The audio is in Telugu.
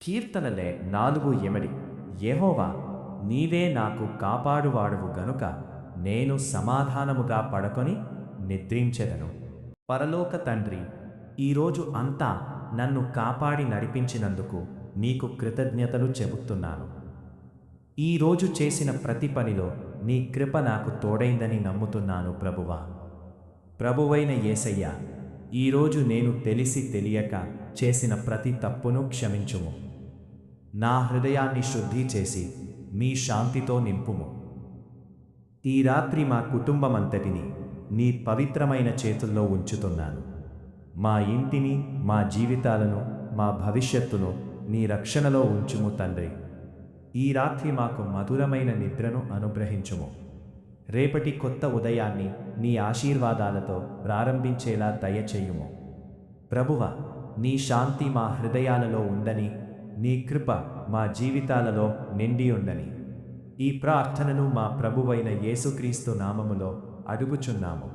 కీర్తనలే 4:8 యెహోవా నీవే నాకు కాపాడువాడవు గనుక నేను సమాధానముగా పడుకొని నిద్రించెదను. పరలోక తండ్రి, ఈరోజు అంతా నన్ను కాపాడి నడిపించినందుకు నీకు కృతజ్ఞతలు చెబుతున్నాను. ఈరోజు చేసిన ప్రతి పనిలో నీ కృప నాకు తోడైందని నమ్ముతున్నాను ప్రభువా. ప్రభువైన యేసయ్యా, ఈరోజు నేను తెలిసి తెలియక చేసిన ప్రతి తప్పును క్షమించుము. నా హృదయాన్ని శుద్ధి చేసి మీ శాంతితో నింపుము. ఈ రాత్రి మా కుటుంబమంతటిని నీ పవిత్రమైన చేతుల్లో ఉంచుతున్నాను. మా ఇంటిని, మా జీవితాలను, మా భవిష్యత్తును నీ రక్షణలో ఉంచుము తండ్రి. ఈ రాత్రి మాకు మధురమైన నిద్రను అనుగ్రహించుము. రేపటి కొత్త ఉదయాన్ని నీ ఆశీర్వాదాలతో ప్రారంభించేలా దయచేయుము. ప్రభువ, నీ శాంతి మా హృదయాలలో ఉందని, నీ కృప మా జీవితాలలో నిండి ఉందని ఈ ప్రార్థనను మా ప్రభువైన యేసుక్రీస్తు నామములో అడుగుచున్నాము.